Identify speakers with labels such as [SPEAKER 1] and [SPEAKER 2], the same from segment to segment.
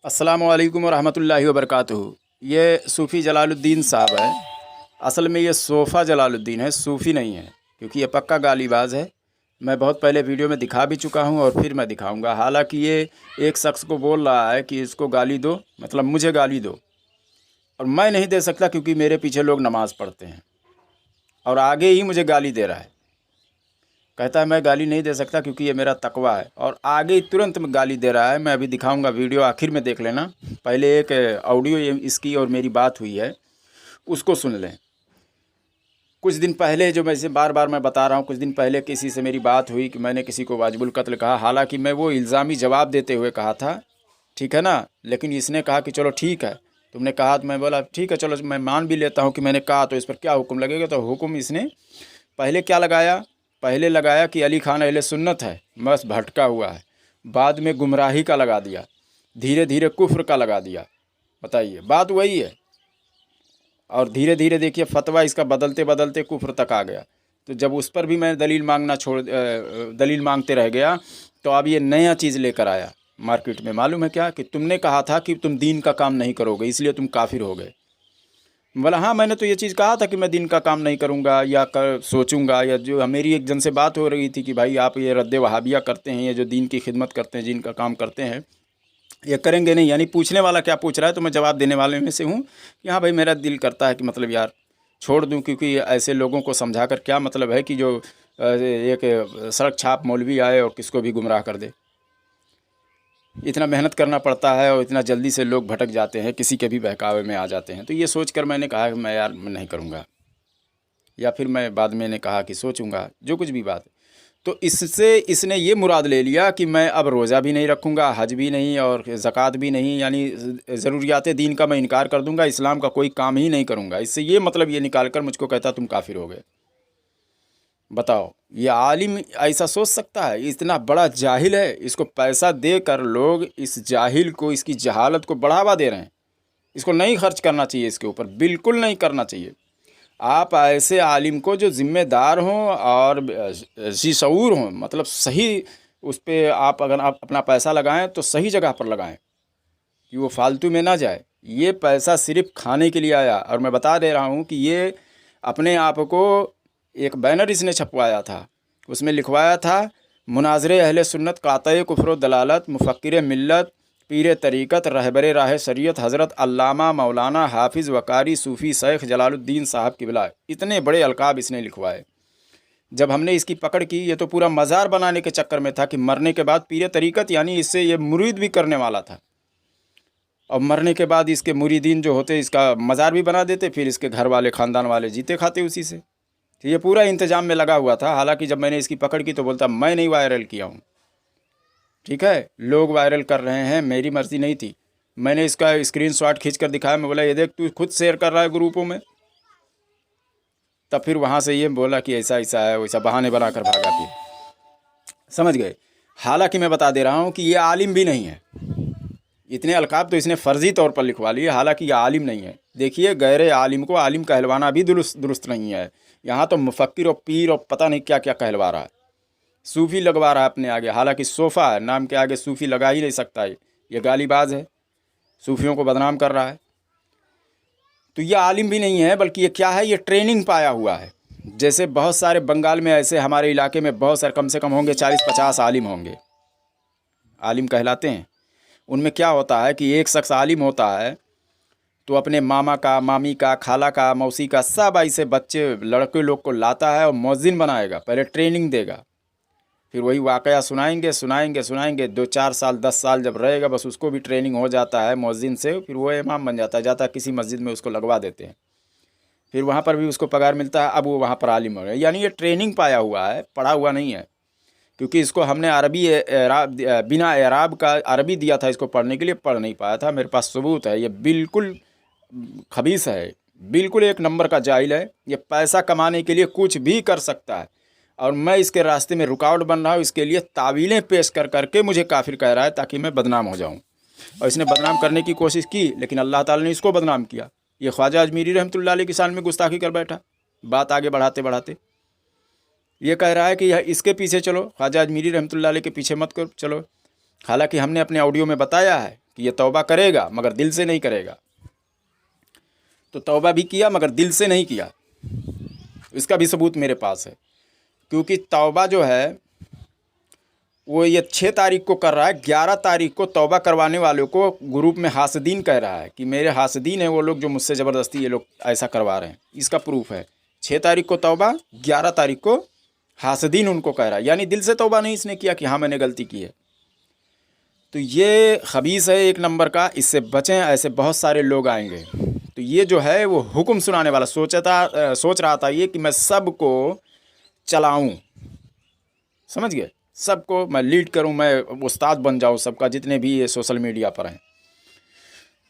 [SPEAKER 1] अस्सलामु अलैकुम वरहमतुल्लाहि वबरकातुहू। ये सूफ़ी जलालुद्दीन साहब है। असल में ये सोफ़ा जलालुद्दीन है, सूफ़ी नहीं है, क्योंकि ये पक्का गालीबाज है। मैं बहुत पहले वीडियो में दिखा भी चुका हूँ और फिर मैं दिखाऊंगा। हालांकि ये एक शख्स को बोल रहा है कि इसको गाली दो, मतलब मुझे गाली दो, और मैं नहीं दे सकता क्योंकि मेरे पीछे लोग नमाज़ पढ़ते हैं, और आगे ही मुझे गाली दे रहा है। कहता है मैं गाली नहीं दे सकता क्योंकि ये मेरा तकवा है, और आगे ही तुरंत में गाली दे रहा है। मैं अभी दिखाऊंगा, वीडियो आखिर में देख लेना। पहले एक ऑडियो इसकी और मेरी बात हुई है, उसको सुन लें। कुछ दिन पहले, जो मैं इसे बार बार मैं बता रहा हूँ, कुछ दिन पहले किसी से मेरी बात हुई कि मैंने किसी को वाजिबुल कत्ल कहा। हालांकि मैं वो इल्ज़ामी जवाब देते हुए कहा था, ठीक है ना। लेकिन इसने कहा कि चलो ठीक है, तुमने कहा। तो मैं बोला ठीक है, चलो मैं मान भी लेता हूँ कि मैंने कहा, तो इस पर क्या हुक्म लगेगा। तो हुक्म इसने पहले क्या लगाया, पहले लगाया कि अली खान अहले सुन्नत है, बस भटका हुआ है। बाद में गुमराही का लगा दिया, धीरे धीरे कुफ्र का लगा दिया। बताइए, बात वही है। और धीरे धीरे देखिए फतवा इसका बदलते बदलते कुफ्र तक आ गया। तो जब उस पर भी मैं दलील मांगना दलील मांगते रह गया, तो अब ये नया चीज़ लेकर आया मार्केट में। मालूम है क्या, कि तुमने कहा था कि तुम दीन का काम नहीं करोगे, इसलिए तुम काफिर हो गए। बोला हाँ, मैंने तो ये चीज़ कहा था कि मैं दिन का काम नहीं करूँगा या सोचूंगा। या जो मेरी एक जन से बात हो रही थी कि भाई आप ये रद्द वहाबिया करते हैं, ये जो दीन की खिदमत करते हैं, दीन का काम करते हैं, ये करेंगे नहीं। यानी पूछने वाला क्या पूछ रहा है, तो मैं जवाब देने वाले में से हूँ कि हाँ भाई, मेरा दिल करता है कि मतलब यार छोड़ दूँ, क्योंकि ऐसे लोगों को समझा कर क्या मतलब है कि जो एक सड़क छाप मौलवी आए और किसको भी गुमराह कर दे। इतना मेहनत करना पड़ता है और इतना जल्दी से लोग भटक जाते हैं, किसी के भी बहकावे में आ जाते हैं। तो ये सोच कर मैंने कहा कि मैं यार मैं नहीं करूँगा, या फिर मैं बाद में ने कहा कि सोचूंगा, जो कुछ भी बात है। तो इससे इसने ये मुराद ले लिया कि मैं अब रोज़ा भी नहीं रखूँगा, हज भी नहीं, और ज़कात भी नहीं, यानी ज़रूरियात दीन का मैं इनकार कर दूँगा, इस्लाम का कोई काम ही नहीं करूँगा। इससे ये मतलब ये निकाल कर मुझको कहता तुम काफिर हो गए। बताओ, ये आलिम ऐसा सोच सकता है? इतना बड़ा जाहिल है। इसको पैसा देकर लोग इस जाहिल को, इसकी जहालत को बढ़ावा दे रहे हैं। इसको नहीं खर्च करना चाहिए, इसके ऊपर बिल्कुल नहीं करना चाहिए। आप ऐसे आलिम को जो ज़िम्मेदार हों और ज़ी-शऊर हों, मतलब सही उस पे आप अगर आप अपना पैसा लगाएं तो सही जगह पर लगाएं कि वो फालतू में ना जाए। ये पैसा सिर्फ खाने के लिए आया। और मैं बता दे रहा हूँ कि ये अपने आप को, एक बैनर इसने छपवाया था, उसमें लिखवाया था मुनाज़रे अहले सुन्नत कातए कुफ्र दलालत मुफ़क्किर मिल्लत पीर तरीक़त रहबर राह शरीयत हज़रत अल्लामा मौलाना हाफिज़ वकारी सूफ़ी शेख जलालुद्दीन साहब किबला। इतने बड़े अलकाब इसने लिखवाए। जब हमने इसकी पकड़ की, ये तो पूरा मज़ार बनाने के चक्कर में था कि मरने के बाद पीर तरीक़त, यानी इससे ये मुरीद भी करने वाला था, और मरने के बाद इसके मुरीदीन जो होते इसका मज़ार भी बना देते, फिर इसके घर वाले ख़ानदान वाले जीते खाते उसी से। तो ये पूरा इंतज़ाम में लगा हुआ था। हालांकि जब मैंने इसकी पकड़ की तो बोलता मैं नहीं वायरल किया हूँ, ठीक है, लोग वायरल कर रहे हैं, मेरी मर्ज़ी नहीं थी। मैंने इसका स्क्रीनशॉट खींच कर दिखाया। मैं बोला ये देख, तू खुद शेयर कर रहा है ग्रुपों में। तब फिर वहाँ से ये बोला कि ऐसा ऐसा है, वैसा बहाने बना कर भागा। फिर समझ गए। हालांकि मैं बता दे रहा हूँ कि ये आलिम भी नहीं है। इतने अलकाब तो इसने फ़र्ज़ी तौर पर लिखवा लिए, हालांकि ये आलिम नहीं है। देखिए, गैर आलिम को आलिम कहलवाना भी दुरुस्त नहीं है। यहाँ तो मुफ़क्किर और पीर और पता नहीं क्या क्या कहलवा रहा है, सूफ़ी लगवा रहा है अपने आगे। हालांकि सोफ़ा है, नाम के आगे सूफ़ी लगा ही नहीं सकता है। ये गालीबाज है, सूफ़ियों को बदनाम कर रहा है। तो ये आलिम भी नहीं है, बल्कि ये क्या है, ये ट्रेनिंग पाया हुआ है। जैसे बहुत सारे बंगाल में, ऐसे हमारे इलाके में बहुत सारे, कम से कम होंगे 40-50 आलिम होंगे, आलिम कहलाते हैं। उनमें क्या होता है कि एक शख्स आलिम होता है तो अपने मामा का, मामी का, खाला का, मौसी का, सब ऐसे बच्चे लड़के लोग को लाता है और मौज़िन बनाएगा। पहले ट्रेनिंग देगा, फिर वही वाक़या सुनाएंगे सुनाएंगे सुनाएंगे। 2-4 साल 10 साल जब रहेगा, बस उसको भी ट्रेनिंग हो जाता है मौज़िन से, फिर वो इमाम बन जाता है। जाता है किसी मस्जिद में, उसको लगवा देते हैं, फिर वहाँ पर भी उसको पगार मिलता है। अब वो वहाँ पर आलिम हो गया। यानी ये ट्रेनिंग पाया हुआ है, पढ़ा हुआ नहीं है। क्योंकि इसको हमने अरबी एराब, बिना एराब का अरबी दिया था इसको पढ़ने के लिए, पढ़ नहीं पाया था। मेरे पास सबूत है। ये बिल्कुल खबीस है, बिल्कुल एक नंबर का जाहिल है। ये पैसा कमाने के लिए कुछ भी कर सकता है, और मैं इसके रास्ते में रुकावट बन रहा हूँ। इसके लिए तावीलें पेश कर करके मुझे काफिर कह रहा है ताकि मैं बदनाम हो जाऊँ। और इसने बदनाम करने की कोशिश की, लेकिन अल्लाह ताला ने इसको बदनाम किया। ये ख्वाजा अजमीरी रहमतुल्लाह अलैह की शान में गुस्ताखी कर बैठा। बात आगे बढ़ाते बढ़ाते ये कह रहा है कि इसके पीछे चलो, ख्वाजा अजमीरी रहमतुल्लाह अलैह के पीछे मत करो चलो। हालांकि हमने अपने ऑडियो में बताया है कि ये तौबा करेगा मगर दिल से नहीं करेगा। तो तौबा भी किया मगर दिल से नहीं किया, इसका भी सबूत मेरे पास है। क्योंकि तौबा जो है वो ये 6 तारीख को कर रहा है, 11 तारीख को तौबा करवाने वालों को ग्रुप में हासदीन कह रहा है कि मेरे हासदीन हैं वो लोग जो मुझसे ज़बरदस्ती ये लोग ऐसा करवा रहे हैं। इसका प्रूफ है 6 तारीख को तौबा, 11 तारीख को हासदीन उनको कह रहा है, यानी दिल से तौबा नहीं इसने किया कि हाँ मैंने गलती की है। तो ये खबीस है एक नंबर का, इससे बचें, ऐसे बहुत सारे लोग आएंगे। तो ये जो है वो हुक्म सुनाने वाला सोच रहा था ये कि मैं सबको चलाऊं, समझ गए, सबको मैं लीड करूं, मैं उस्ताद बन जाऊं सबका, जितने भी ये सोशल मीडिया पर हैं।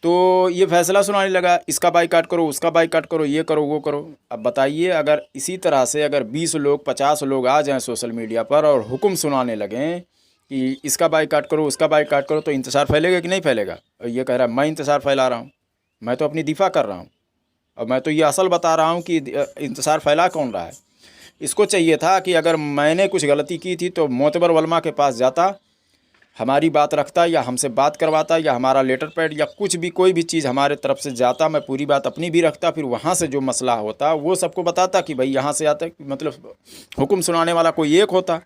[SPEAKER 1] तो ये फैसला सुनाने लगा, इसका बाइकाट करो, उसका बाइकाट करो, ये करो वो करो। अब बताइए अगर इसी तरह से अगर 20 लोग 50 लोग आ जाएं सोशल मीडिया पर और हुक्म सुनाने लगें कि इसका बाइकाट करो, उसका बाइकाट करो, तो इंतज़ार फैलेगा कि नहीं फैलेगा? और ये कह रहा है मैं इंतज़ार फैला रहा हूँ, मैं तो अपनी दिफा कर रहा हूँ, और मैं तो ये असल बता रहा हूँ कि इंतज़ार फैला कौन रहा है। इसको चाहिए था कि अगर मैंने कुछ गलती की थी तो मोतबर उलमा के पास जाता, हमारी बात रखता या हमसे बात करवाता या हमारा लेटर पैड या कुछ भी कोई भी चीज़ हमारे तरफ से जाता, मैं पूरी बात अपनी भी रखता, फिर वहाँ से जो मसला होता वो सबको बताता कि भाई यहाँ से आता, मतलब हुक्म सुनाने वाला कोई एक होता।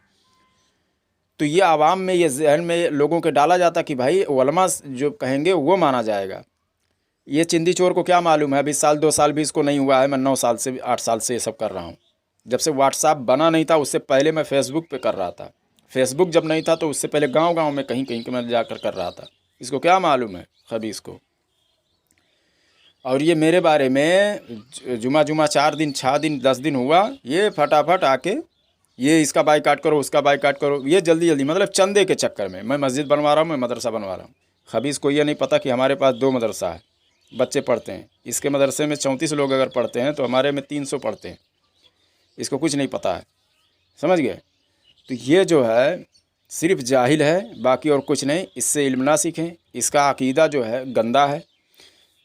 [SPEAKER 1] तो ये आवाम में, ये जहन में लोगों के डाला जाता कि भाई उलमा जो कहेंगे वो माना जाएगा। ये चिंदी चोर को क्या मालूम है, अभी साल 2 साल भी इसको नहीं हुआ है, मैं 9 साल से 8 साल से ये सब कर रहा हूँ। जब से व्हाट्सएप बना नहीं था उससे पहले मैं फेसबुक पे कर रहा था, फेसबुक जब नहीं था तो उससे पहले गांव-गांव में कहीं कहीं मैं जाकर कर रहा था। इसको क्या मालूम है खबीस को। और ये मेरे बारे में जुमा 4 दिन 6 दिन 10 दिन हुआ, ये फटाफट आके ये इसका बाइकाट करो, उसका बाइकाट करो, ये जल्दी जल्दी, मतलब चंदे के चक्कर में मैं मस्जिद बनवा रहा हूँ, मैं मदरसा बनवा रहा हूँ। खबीस को ये नहीं पता कि हमारे पास 2 मदरसा है, बच्चे पढ़ते हैं। इसके मदरसे में 34 लोग अगर पढ़ते हैं तो हमारे में 300 पढ़ते हैं। इसको कुछ नहीं पता है, समझ गए। तो ये जो है सिर्फ जाहिल है, बाकी और कुछ नहीं। इससे इल्म ना सीखें, इसका अकीदा जो है गंदा है।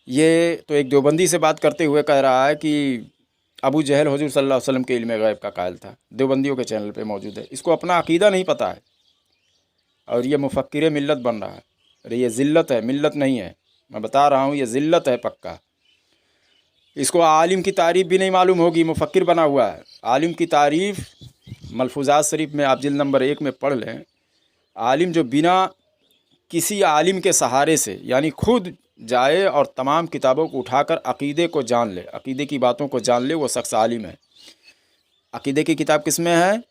[SPEAKER 1] ये तो एक देवबंदी से बात करते हुए कह रहा है कि अबू जहल हुजूर सल्लल्लाहु अलैहि वसल्लम के इल्म गैब का कायल था, देवबंदियों के चैनल पे मौजूद है। इसको अपना अकीदा नहीं पता है और ये मुफक्किर मिल्लत बन रहा है। अरे ये ज़िल्लत है, मिल्लत नहीं है, मैं बता रहा हूँ, ये ज़िल्लत है पक्का। इसको आलिम की तारीफ़ भी नहीं मालूम होगी, मुफक्किर बना हुआ है। आलिम की तारीफ़ मलफूज़ात शरीफ में आप जिल्द नंबर 1 में पढ़ लें। आलिम जो बिना किसी आलिम के सहारे से, यानी खुद जाए और तमाम किताबों को उठाकर अक़ीदे को जान ले, अक़ीदे की बातों को जान ले, वो शख्स आलिम है। अक़ीदे की किताब किस में है?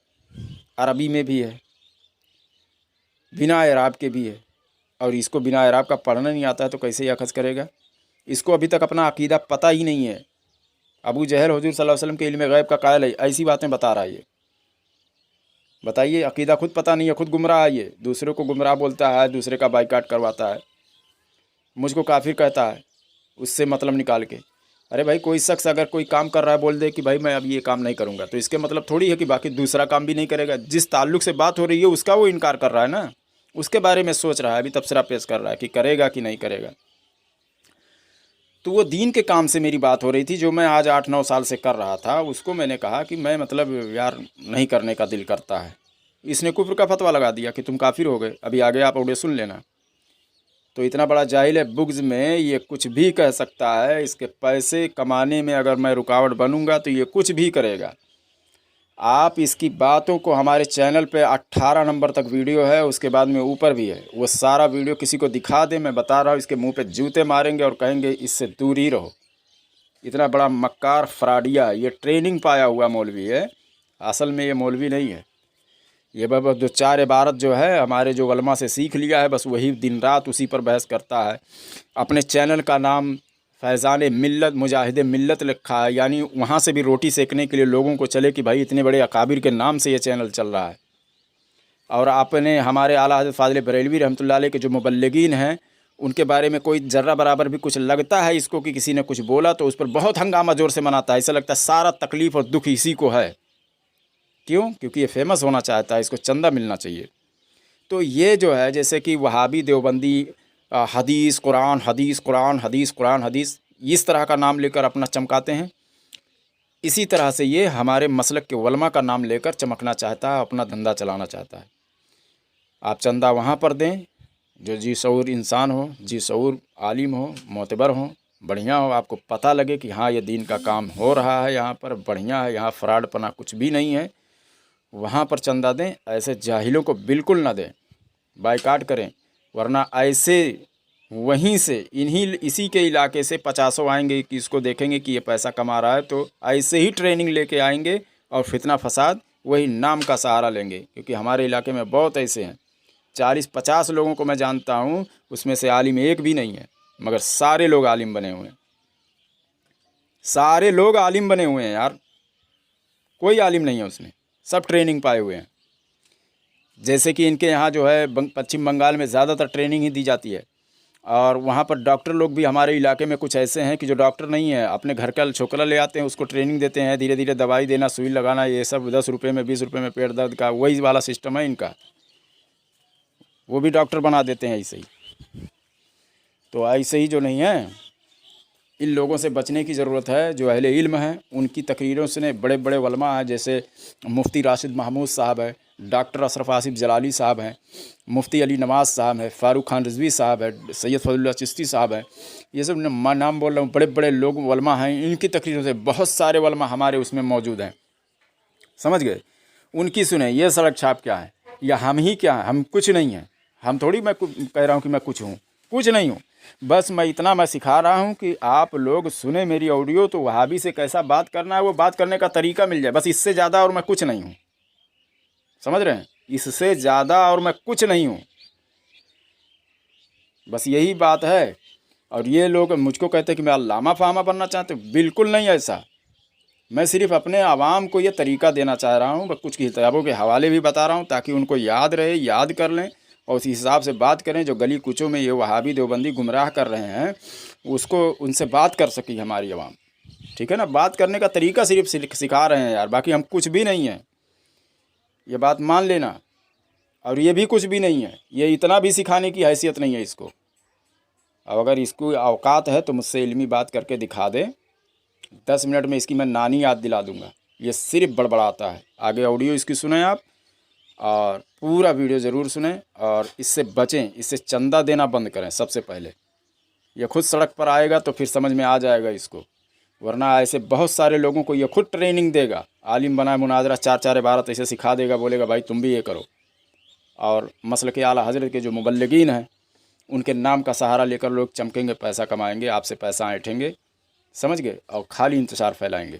[SPEAKER 1] अरबी में भी है, बिना एराब के भी है। और इसको बिना एराब का पढ़ना नहीं आता है तो कैसे अखज़ करेगा? इसको अभी तक अपना अक़ीदा पता ही नहीं है। अबू जहल हुजूर सल्लल्लाहु अलैहि वसल्लम के इल्म गैब का कायल है, ऐसी बातें बता रहा है ये। बताइए, अक़ीदा खुद पता नहीं है, खुद गुमराह है ये, दूसरे को गुमराह बोलता है, दूसरे का बाइकाट करवाता है, मुझको काफिर कहता है उससे मतलब निकाल के। अरे भाई, कोई शख्स अगर कोई काम कर रहा है बोल दे कि भाई मैं अब ये काम नहीं करूँगा, तो इसके मतलब थोड़ी है कि बाकी दूसरा काम भी नहीं करेगा। जिस ताल्लुक़ से बात हो रही है उसका वो इनकार कर रहा है ना, उसके बारे में सोच रहा है, अभी तबसरा पेश कर रहा है कि करेगा कि नहीं करेगा। तो वो दीन के काम से मेरी बात हो रही थी जो मैं आज 8-9 साल से कर रहा था, उसको मैंने कहा कि मैं मतलब यार नहीं करने का दिल करता है। इसने कुफ्र का फतवा लगा दिया कि तुम काफिर हो गए। अभी आगे आप ऑडियो सुन लेना। तो इतना बड़ा जाहिल है, बुग़्ज़ में ये कुछ भी कह सकता है। इसके पैसे कमाने में अगर मैं रुकावट बनूंगा तो ये कुछ भी करेगा। आप इसकी बातों को, हमारे चैनल पे 18 नंबर तक वीडियो है, उसके बाद में ऊपर भी है, वो सारा वीडियो किसी को दिखा दे, मैं बता रहा हूँ, इसके मुंह पे जूते मारेंगे और कहेंगे इससे दूर ही रहो। इतना बड़ा मक्कार फ्राडिया, ये ट्रेनिंग पाया हुआ मौलवी है, असल में ये मौलवी नहीं है। ये बस जो 4 इबारत जो है हमारे जो उलमा से सीख लिया है, बस वही दिन रात उसी पर बहस करता है। अपने चैनल का नाम फैज़ान मिल्लत, मुजाहिद मिल्लत लिखा है, यानी वहाँ से भी रोटी सेकने के लिए लोगों को चले कि भाई इतने बड़े अकाबिर के नाम से ये चैनल चल रहा है। और आपने हमारे आला हज़रत फ़ाज़िल बरेलवी रहमतुल्लाह अलैह के जो मुबल्लिगीन हैं, उनके बारे में कोई ज़र्रा बराबर भी कुछ लगता है इसको कि किसी ने कुछ बोला तो उस पर बहुत हंगामा ज़ोर से मनाता है। ऐसा लगता है सारा तकलीफ़ और दुख इसी को है। क्यों? क्योंकि ये फेमस होना चाहता है, इसको चंदा मिलना चाहिए। तो ये जो है, जैसे कि वहाबी देवबंदी हदीस कुरान हदीस कुरान हदीस कुरान हदीस, इस तरह का नाम लेकर अपना चमकाते हैं। इसी तरह से ये हमारे मसलक के उलमा का नाम लेकर चमकना चाहता है, अपना धंधा चलाना चाहता है। आप चंदा वहाँ पर दें, जो जी शऊर इंसान हो, जी शऊर आलिम हो, मोतबर हो, बढ़िया हो, आपको पता लगे कि हाँ ये दीन का काम हो रहा है, यहाँ पर बढ़िया है, यहाँ फ्रॉडपना कुछ भी नहीं है, वहाँ पर चंदा दें। ऐसे जाहिलों को बिल्कुल ना दें, बाइकाट करें। वरना ऐसे वहीं से इसी के इलाके से पचासों आएंगे कि इसको देखेंगे कि ये पैसा कमा रहा है, तो ऐसे ही ट्रेनिंग लेके आएंगे और फितना फसाद वही नाम का सहारा लेंगे। क्योंकि हमारे इलाके में बहुत ऐसे हैं, 40-50 लोगों को मैं जानता हूँ, उसमें से आलिम एक भी नहीं है, मगर सारे लोग आलिम बने हुए हैं। सारे लोग आलिम बने हुए हैं यार, कोई आलिम नहीं है उसमें, सब ट्रेनिंग पाए हुए हैं। जैसे कि इनके यहाँ जो है पश्चिम बंगाल में ज़्यादातर ट्रेनिंग ही दी जाती है। और वहाँ पर डॉक्टर लोग भी हमारे इलाके में कुछ ऐसे हैं कि जो डॉक्टर नहीं है, अपने घर का छोकरा ले आते हैं, उसको ट्रेनिंग देते हैं, धीरे धीरे दवाई देना, सुई लगाना, ये सब 10 रुपये में 20 रुपये में पेट दर्द का वही वाला सिस्टम है इनका, वो भी डॉक्टर बना देते हैं ऐसे ही। तो ऐसे ही जो नहीं है, इन लोगों से बचने की ज़रूरत है। जो अहले इल्म हैं उनकी तकरीरों से बड़े बड़े उलमा हैं, जैसे मुफ्ती राशिद महमूद साहब है, डॉक्टर अशरफ आसिफ जलाली साहब हैं, मुफ्ती अली नवाज़ साहब हैं, फ़ारूक खान रिजवी साहब है, सैयद फजलुल्लाह चिश्ती साहब हैं। ये सब नाम बोल रहा हूँ, बड़े बड़े लोग उलमा हैं। इनकी तकरीरों से बहुत सारे उलमा हमारे उसमें मौजूद हैं, समझ गए। उनकी सुने, ये सड़क छाप क्या है, या हम ही क्या हैं, हम कुछ नहीं हैं। हम थोड़ी मैं कह रहा हूँ कि मैं कुछ हूँ, कुछ नहीं हूँ। बस मैं इतना मैं सिखा रहा हूँ कि आप लोग सुने मेरी ऑडियो, तो वहाबी से कैसा बात करना है वो बात करने का तरीका मिल जाए, बस इससे ज़्यादा और मैं कुछ नहीं हूँ, समझ रहे हैं। इससे ज़्यादा और मैं कुछ नहीं हूँ, बस यही बात है। और ये लोग मुझको कहते हैं कि मैं अल्लामा फामा बनना चाहते, बिल्कुल नहीं ऐसा। मैं सिर्फ अपने आवाम को ये तरीका देना चाह रहा हूँ, बस कुछ किताबों के हवाले भी बता रहा हूँ ताकि उनको याद रहे, याद कर लें और उसी हिसाब से बात करें। जो गली कूचों में ये वहाबी देवबंदी गुमराह कर रहे हैं, उसको उनसे बात कर सकी हमारी आवाम, ठीक है ना। बात करने का तरीका सिर्फ सिखा रहे हैं यार, बाकी हम कुछ भी नहीं है, ये बात मान लेना। और ये भी कुछ भी नहीं है, ये इतना भी सिखाने की हैसियत नहीं है इसको। अब अगर इसको औकात है तो मुझसे इल्मी बात करके दिखा दे, 10 मिनट में इसकी मैं नानी याद दिला दूंगा। ये सिर्फ बड़बड़ाता है। आगे ऑडियो इसकी सुने आप, और पूरा वीडियो ज़रूर सुने, और इससे बचें, इससे चंदा देना बंद करें सबसे पहले। ये खुद सड़क पर आएगा तो फिर समझ में आ जाएगा इसको, वरना ऐसे बहुत सारे लोगों को ये खुद ट्रेनिंग देगा। आलिम बनाए मुनाजरा 4-4 इबारत ऐसे सिखा देगा, बोलेगा भाई तुम भी ये करो। और मसल के आला हज़रत के जो मुबल्लिगीन हैं, उनके नाम का सहारा लेकर लोग चमकेंगे, पैसा कमाएंगे, आपसे पैसा ऐंठेंगे, समझ गए, और खाली इंतशार फैलाएंगे।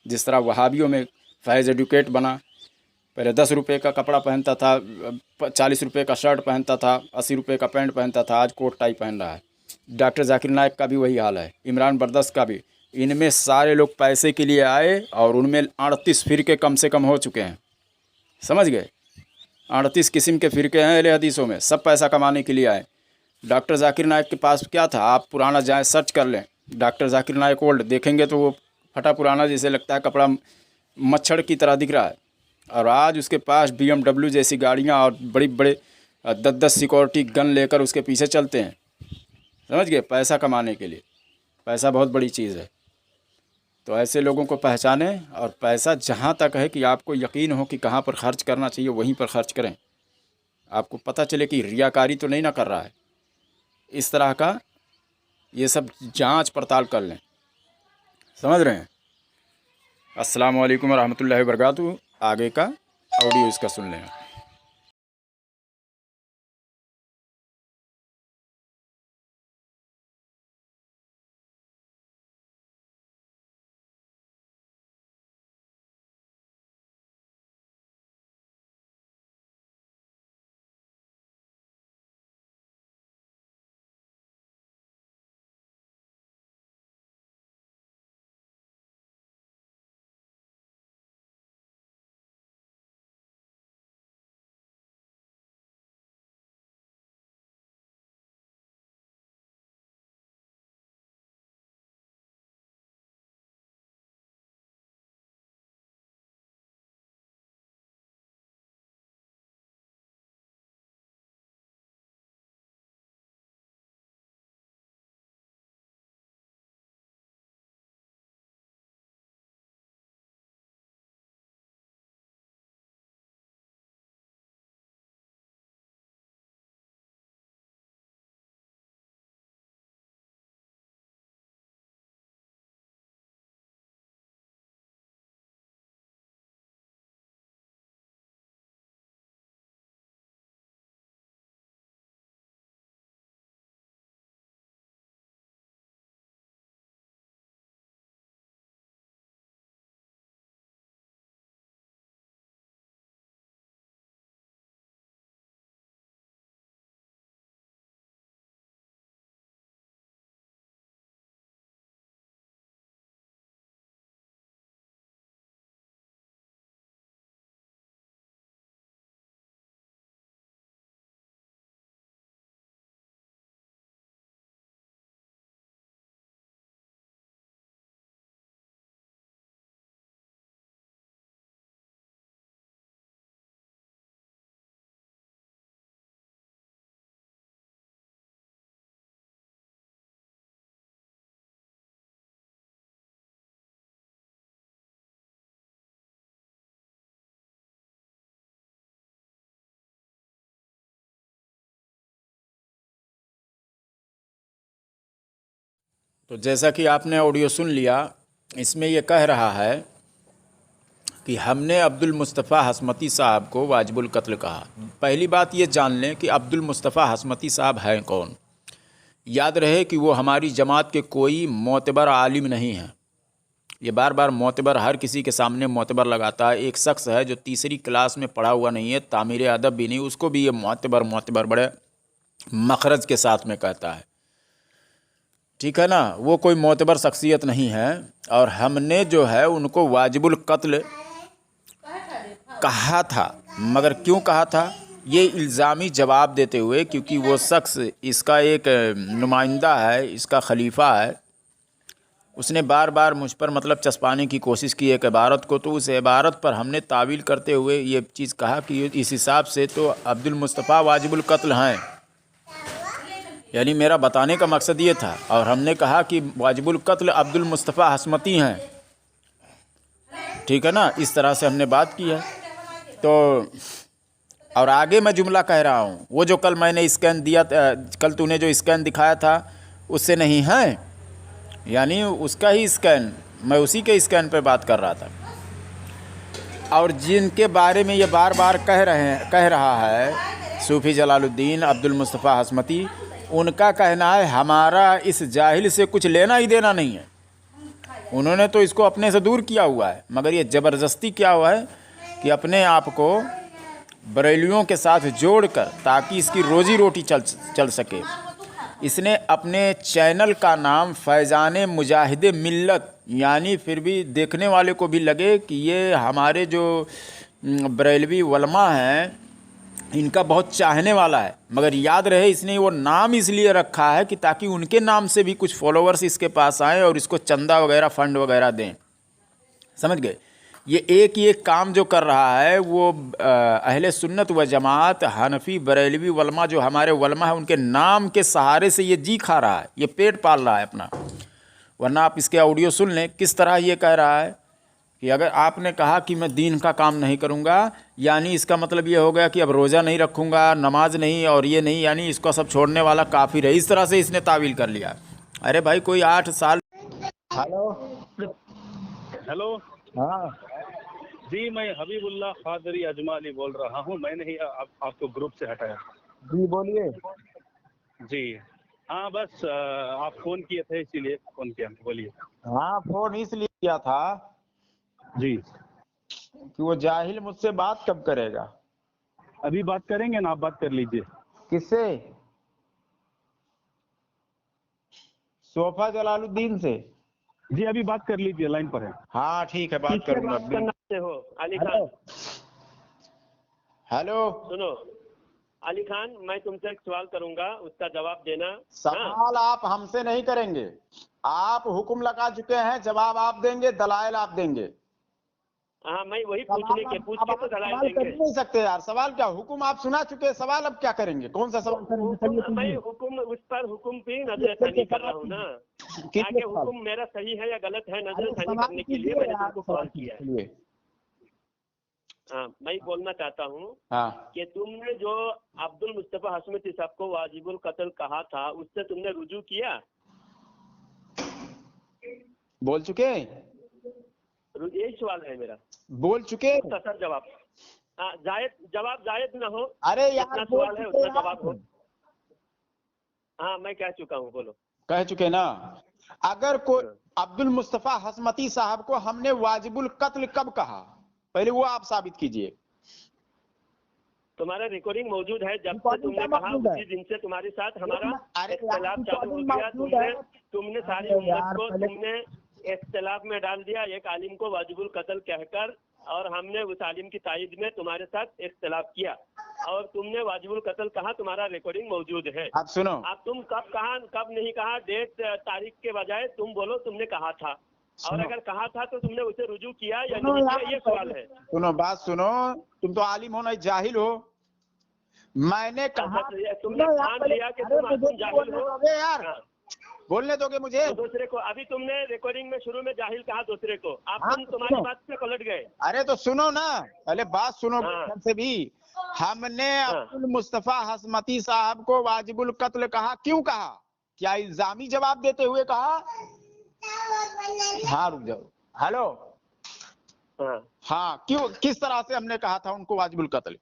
[SPEAKER 1] जिस तरह वहाबियों में फैज़ एडुकेट बना, पहले 10 रुपये का कपड़ा पहनता था, 40 रुपये का शर्ट पहनता था, 80 रुपये का पैंट पहनता था, आज कोट टाई पहन रहा है। डॉक्टर जाकिर नायक का भी वही हाल है, इमरान बरदस्त का भी। इनमें सारे लोग पैसे के लिए आए और उनमें 38 फ़िरके कम से कम हो चुके हैं, समझ गए। 38 किस्म के फ़िरके हैं अहले हदीसों में, सब पैसा कमाने के लिए आए। डॉक्टर जाकिर नायक के पास क्या था, आप पुराना जाए सर्च कर लें, डॉक्टर जाकिर नायक ओल्ड देखेंगे तो वो फटा पुराना जैसे लगता है, कपड़ा मच्छर की तरह दिख रहा है। और आज उसके पास BMW जैसी गाड़ियाँ और बड़ी बड़े 10-10 सिक्योरिटी गन लेकर उसके पीछे चलते हैं, समझ गए, पैसा कमाने के लिए। पैसा बहुत बड़ी चीज़ है। तो ऐसे लोगों को पहचानें, और पैसा जहाँ तक है कि आपको यकीन हो कि कहाँ पर खर्च करना चाहिए वहीं पर खर्च करें। आपको पता चले कि रियाकारी तो नहीं ना कर रहा है, इस तरह का ये सब जांच पड़ताल कर लें, समझ रहे हैं। अस्सलाम वालेकुम रहमतुल्लाहि व बरकातुहू। आगे का ऑडियो इसका सुन लें। तो जैसा कि आपने ऑडियो सुन लिया, इसमें ये कह रहा है कि हमने अब्दुल मुस्तफ़ा हसमती साहब को वाजिबुल कत्ल कहा। पहली बात ये जान लें कि अब्दुल मुस्तफ़ा हसमती साहब हैं कौन। याद रहे कि वो हमारी जमात के कोई मोतबर आलिम नहीं हैं। ये बार बार मोतबर हर किसी के सामने मोतबर लगाता है। एक शख्स है जो तीसरी क्लास में पढ़ा हुआ नहीं है, तामीर अदब भी नहीं, उसको भी ये मोतबर बड़े मखरज के साथ में कहता है। ठीक है ना, वो कोई मोतबर शख्सियत नहीं है। और हमने जो है उनको वाजिबुल कत्ल कहा था। मगर क्यों कहा था? ये इल्ज़ामी जवाब देते हुए, क्योंकि वो शख्स इसका एक नुमाइंदा है, इसका खलीफा है। उसने बार बार मुझ पर मतलब चस्पाने की कोशिश की एक इबारत को, तो उस इबारत पर हमने तावील करते हुए ये चीज़ कहा कि इस हिसाब से तो अब्दुल मुस्तफ़ा वाजिबुल कत्ल हैं। यानी मेरा बताने का मकसद ये था। और हमने कहा कि वाजिबुल कत्ल अब्दुल मुस्तफ़ा हसमती हैं। ठीक है ना, इस तरह से हमने बात की है। तो और आगे मैं जुमला कह रहा हूँ, वो जो कल मैंने स्कैन दिया, कल तूने जो स्कैन दिखाया था उससे नहीं है, यानी उसका ही स्कैन, मैं उसी के स्कैन पे बात कर रहा था। और जिनके बारे में ये बार बार कह रहा है सूफ़ी जलालुद्दीन अब्दुल मुस्तफ़ा हसमती, उनका कहना है हमारा इस जाहिल से कुछ लेना ही देना नहीं है। उन्होंने तो इसको अपने से दूर किया हुआ है, मगर ये ज़बरदस्ती क्या हुआ है कि अपने आप को बरेलियों के साथ जोड़कर, ताकि इसकी रोज़ी रोटी चल सके, इसने अपने चैनल का नाम फैज़ान मुजाहिद मिल्लत, यानी फिर भी देखने वाले को भी लगे कि ये हमारे जो बरेलवी उलमा हैं इनका बहुत चाहने वाला है। मगर याद रहे इसने वो नाम इसलिए रखा है कि ताकि उनके नाम से भी कुछ फॉलोअर्स इसके पास आएँ और इसको चंदा वगैरह फंड वगैरह दें। समझ गए? ये काम जो कर रहा है वो अहले सुन्नत व जमात हनफी बरेलवी वलमा जो हमारे वलमा है उनके नाम के सहारे से ये जी खा रहा है, ये पेट पाल रहा है अपना। वरना आप इसके ऑडियो सुन लें किस तरह ये कह रहा है कि अगर आपने कहा कि मैं दीन का काम नहीं करूँगा, यानी इसका मतलब ये हो गया कि अब रोज़ा नहीं रखूँगा, नमाज नहीं और ये नहीं, यानी इसको सब छोड़ने वाला काफिर है। इस तरह से इसने तावील कर लिया। अरे भाई कोई 8 साल।
[SPEAKER 2] हेलो
[SPEAKER 3] हेलो,
[SPEAKER 2] हाँ
[SPEAKER 3] जी मैं हबीबुल्लाह खादरी अजमाली बोल रहा हूँ। मैंने ही आपको ग्रुप से हटाया।
[SPEAKER 2] जी बोलिए।
[SPEAKER 3] जी हाँ, बस आप फोन किए थे इसीलिए फोन किया। बोलिए।
[SPEAKER 2] हाँ फोन इसलिए किया था
[SPEAKER 3] जी,
[SPEAKER 2] कि वो जाहिल मुझसे बात कब करेगा।
[SPEAKER 3] अभी बात करेंगे ना, आप बात कर लीजिए।
[SPEAKER 2] किससे? सोफा जलालुद्दीन से।
[SPEAKER 3] जी अभी बात कर लीजिए, लाइन पर है।
[SPEAKER 2] हाँ ठीक है, बात करूंगा।
[SPEAKER 4] से हो अली खान?
[SPEAKER 2] हेलो
[SPEAKER 4] सुनो अली खान, मैं तुमसे एक सवाल करूंगा, उसका जवाब देना।
[SPEAKER 2] सवाल आप हमसे नहीं करेंगे। आप हुक्म लगा चुके हैं, जवाब आप देंगे, दलाइल आप देंगे।
[SPEAKER 4] हाँ, मैं वही पूछ के तो दलाल
[SPEAKER 2] सवाल
[SPEAKER 4] देंगे।
[SPEAKER 2] कर नहीं सकते यार। सवाल क्या, हुक्म आप सुना चुके, सवाल अब क्या करेंगे? कौन सा सवाल करेंगे?
[SPEAKER 4] मैं हुक्म उस पर हुक्म भी नजरसानी कर रहा हूँ ना, ताकि हुक्म मेरा सही है या गलत है नजरसानी करने के लिए मैंने तुमको कॉल किया है। हाँ, मैं बोलना चाहता हूँ कि तुमने जो अब्दुल मुस्तफा हसमती साहब को वाजिबुल कत्ल कहा था, उससे तुमने रुजू किया?
[SPEAKER 2] बोल चुके?
[SPEAKER 4] यही सवाल है मेरा।
[SPEAKER 2] बोल चुके?
[SPEAKER 4] सर जवाब जवाब जायज ना हो।
[SPEAKER 2] अरे यार
[SPEAKER 4] सवाल है उसका जवाब हो। हाँ मैं कह चुका हूँ, बोलो।
[SPEAKER 2] कह चुके ना। अगर कोई अब्दुल मुस्तफा हसमती साहब को हमने वाजिबुल कत्ल कब कहा, पहले वो आप साबित कीजिए।
[SPEAKER 4] तुम्हारा रिकॉर्डिंग मौजूद है, जब से तुमने कहा उसी दिन से तुम्हारे साथ हमारा इख्तिलाफ चालू हो गया। तुमने सारी उम्मत को तुमने इख्तिलाफ में डाल दिया, एक आलिम को वाजिबुल कत्ल कहकर, और हमने उस आलिम की तायद में तुम्हारे साथ इख्तिलाफ किया और तुमने वाजिबुल कत्ल कहा। तुम्हारा रिकॉर्डिंग मौजूद है।
[SPEAKER 2] आप सुनो,
[SPEAKER 4] अब तुम कब कहा कब नहीं कहा, डेट तारीख के बजाय तुम बोलो तुमने कहा था, और अगर कहा था तो तुमने उसे रुजू किया या नहीं किया, ये सवाल है।
[SPEAKER 2] सुनो बात सुनो, तुम तो आलिम हो ना जाहिल हो। मैंने कहा
[SPEAKER 4] तुमने मान लिया कि तुम जाहिल हो
[SPEAKER 2] यार। बोलने दोगे मुझे?
[SPEAKER 4] तो दूसरे को अभी तुमने रिकॉर्डिंग में शुरू में जाहिल कहा दूसरे को, अब तुम तुम्हारी बात से पलट गए।
[SPEAKER 2] अरे तो सुनो ना, पहले बात सुनो से भी। हमने अब्दुल मुस्तफा हसमती साहब को वाजिबुल कत्ल कहा, क्यों कहा? क्या इल्जामी जवाब देते हुए कहा? हाँ रुक जाओ। हेलो,
[SPEAKER 4] हाँ,
[SPEAKER 2] हाँ, क्यों, किस तरह से हमने कहा था उनको वाजिबुल कत्ल?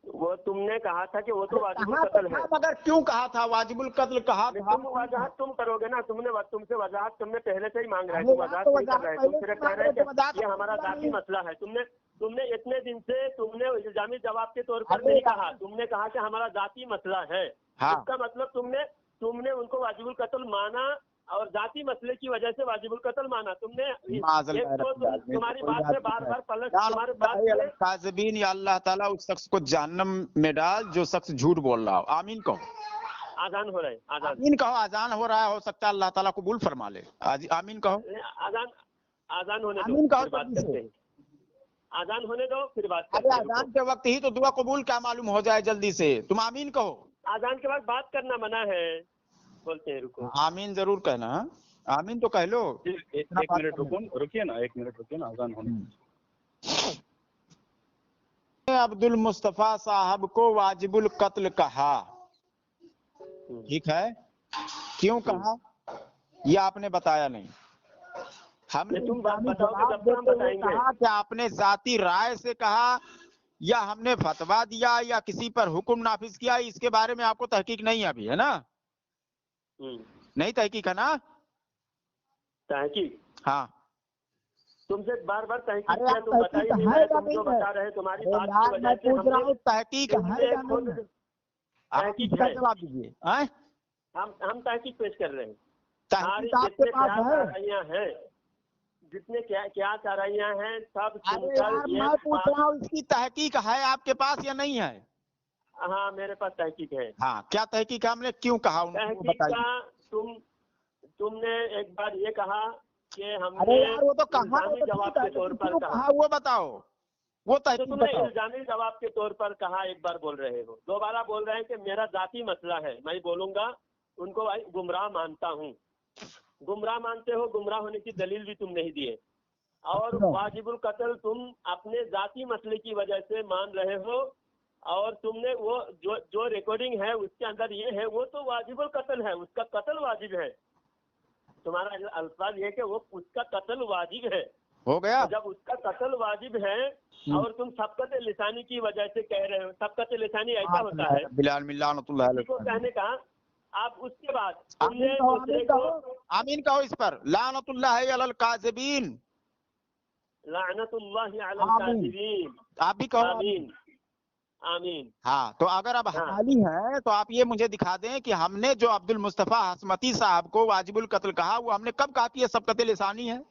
[SPEAKER 4] वो तुमने कहा था कि वो तो वाजिबुल
[SPEAKER 2] कहा
[SPEAKER 4] कत्ल
[SPEAKER 2] तो
[SPEAKER 4] है।
[SPEAKER 2] था, मगर क्यों कहा था वाजिबुल कत्ल? कहा था।
[SPEAKER 4] तुम वजाहत तुम करोगे ना, तुमसे वजाहत तुमने पहले से ही मांग रहे
[SPEAKER 2] अरे
[SPEAKER 4] हो, तुम
[SPEAKER 2] यार,
[SPEAKER 4] वजाहत
[SPEAKER 2] तो
[SPEAKER 4] नहीं कर
[SPEAKER 2] वजाहत
[SPEAKER 4] रहे हो,
[SPEAKER 2] पहले
[SPEAKER 4] तुम
[SPEAKER 2] से
[SPEAKER 4] सिर्फ
[SPEAKER 2] मांग
[SPEAKER 4] कह रहे
[SPEAKER 2] रहे थे,
[SPEAKER 4] हैं
[SPEAKER 2] वजाहत
[SPEAKER 4] कि ये हमारा
[SPEAKER 2] पूरा
[SPEAKER 4] जाति
[SPEAKER 2] नहीं।
[SPEAKER 4] मसला है। तुमने इतने दिन से तुमने इल्जामी जवाब के तौर पर
[SPEAKER 2] अरे
[SPEAKER 4] नहीं
[SPEAKER 2] यार।
[SPEAKER 4] कहा, तुमने कहा कि हमारा जाति मसला है।
[SPEAKER 2] हाँ।
[SPEAKER 4] इसका मतलब तुमने उनको वाजिबुल कत्ल माना और जाति मसले की वजह से वाजिबुल कत्ल माना। तुमने एक तो तुम्हारी बात में बार बार पलट, तुम्हारे बात में
[SPEAKER 2] काज़िबीन, या अल्लाह ताला उस शख्स को जहन्नम में डाल जो शख्स झूठ बोल रहा हो। आमीन कहो।
[SPEAKER 4] आजान हो रहा है, आजान
[SPEAKER 2] आमीन कहो। आजान हो रहा है, हो सकता है अल्लाह ताला कबूल फरमा ले। आमीन कहो।
[SPEAKER 4] आजान होने दो,
[SPEAKER 2] आमीन कहो
[SPEAKER 4] फिर बात
[SPEAKER 2] जल्दी
[SPEAKER 4] करते
[SPEAKER 2] से।
[SPEAKER 4] हैं। आजान होने दो, फिर बात
[SPEAKER 2] अरे
[SPEAKER 4] करते हैं।
[SPEAKER 2] अजान के वक्त ही तो दुआ कबूल क्या मालूम हो जाए जल्दी से। तुम आमीन कहो।
[SPEAKER 4] आजान के बाद बात करना मना है, बोलते हैं। रुको,
[SPEAKER 2] आमीन जरूर कहना। आमीन तो कह लो।
[SPEAKER 3] एक मिनट रुकिए ना, एक मिनट रुकिए ना, अजान होने।
[SPEAKER 2] अब्दुल मुस्तफा साहब को वाजिबुल कत्ल कहा, ठीक है? क्यों कहा ये आपने बताया नहीं। हमने
[SPEAKER 4] तुम बात
[SPEAKER 2] इस्लामी
[SPEAKER 4] बताओगे
[SPEAKER 2] जवाब
[SPEAKER 4] जब तक हम
[SPEAKER 2] देते हुए
[SPEAKER 4] बताएंगे।
[SPEAKER 2] कहा कि आपने जाती राय से कहा या हमने फतवा दिया या किसी पर हुक्म नाफिज किया, इसके बारे में आपको तहकीक नहीं है अभी, है ना? नहीं तहकीक है ना?
[SPEAKER 4] तहकीक?
[SPEAKER 2] हाँ।
[SPEAKER 4] तुमसे बार बार तहकीक
[SPEAKER 2] अरे
[SPEAKER 4] किया,
[SPEAKER 2] आप
[SPEAKER 4] तुम बताइए नहीं रहे, तुम जो
[SPEAKER 2] है?
[SPEAKER 4] बता रहे तुम्हारी
[SPEAKER 2] अरे
[SPEAKER 4] बात की
[SPEAKER 2] यार,
[SPEAKER 4] वजह
[SPEAKER 2] मैं
[SPEAKER 4] से
[SPEAKER 2] पूछ रहा हूँ
[SPEAKER 4] हमने
[SPEAKER 2] तहकीक है
[SPEAKER 4] तुमने
[SPEAKER 2] या
[SPEAKER 4] खुद
[SPEAKER 2] नहीं है? आप
[SPEAKER 4] तहकीक
[SPEAKER 2] इसका
[SPEAKER 4] है।
[SPEAKER 2] जवाब दीजिए। हैं?
[SPEAKER 4] हम तहकीक पेश कर रहे हैं।
[SPEAKER 2] तहकीक आपके
[SPEAKER 4] जितने
[SPEAKER 2] पास
[SPEAKER 4] क्या
[SPEAKER 2] है?
[SPEAKER 4] चाराइयाँ हैं, जितने क्या चाराइयाँ हैं, सब
[SPEAKER 2] अरे
[SPEAKER 4] सुनकर
[SPEAKER 2] यार,
[SPEAKER 4] ये
[SPEAKER 2] मैं पूछ रहा हूँ इसकी तहकीक है आपके पास या नहीं है?
[SPEAKER 4] हाँ, मेरे पास तहकीक है।
[SPEAKER 2] हाँ, क्या तहकीक है? हमने क्यों कहा उनको
[SPEAKER 4] तहकीक
[SPEAKER 2] बताइए।
[SPEAKER 4] का तुमने एक बार ये कहा कि
[SPEAKER 2] अरे
[SPEAKER 4] हमने
[SPEAKER 2] यार, वो तो कहा,
[SPEAKER 4] इल्जामी जवाब के तौर पर
[SPEAKER 2] क्यों
[SPEAKER 4] कहा।
[SPEAKER 2] कहा वो बताओ, वो
[SPEAKER 4] तो
[SPEAKER 2] तहकीक
[SPEAKER 4] तुमने
[SPEAKER 2] बताओ।
[SPEAKER 4] इल्जामी जवाब के तौर पर कहा, एक बार बोल रहे हो, दोबारा बोल रहे हैं कि मेरा जाति मसला है। मैं बोलूंगा उनको भाई गुमराह मानता हूँ। गुमराह मानते हो, गुमराह होने की दलील भी तुम नहीं दिए। और वाजिबुल कत्ल तुम अपने जाति मसले की वजह से मान रहे हो, और तुमने वो जो रिकॉर्डिंग है उसके अंदर ये है, वो तो वाजिबुल कत्ल है, उसका कत्ल वाजिब है। तुम्हारा अल्फाज ये कि वो उसका कत्ल वाजिब है।
[SPEAKER 2] हो गया।
[SPEAKER 4] जब उसका कत्ल वाजिब है और तुम सबकत लिसानी की वजह से कह रहे हो, सबकत लिसानी ऐसा होता है
[SPEAKER 2] बिलाल मिल्लानतुल्लाह
[SPEAKER 4] किसी को कहने का, आप उसके बाद
[SPEAKER 2] आमीन
[SPEAKER 4] तुमने
[SPEAKER 2] कहो,
[SPEAKER 4] दूसरे
[SPEAKER 2] आमीन
[SPEAKER 4] को
[SPEAKER 2] कहो, आमीन कहो इस पर। लानतुल्लाह अलल काज़िबीन।
[SPEAKER 4] लानतुल्लाहि अलल काज़िबीन।
[SPEAKER 2] आप भी कहो
[SPEAKER 4] आमीन, आमीन।
[SPEAKER 2] हाँ, तो अगर अब हलाली है तो आप ये मुझे दिखा दें कि हमने जो अब्दुल मुस्तफा हसमती साहब को वाजिबुल कत्ल कहा, वो हमने कब कहा कि ये सबकत लिसानी है?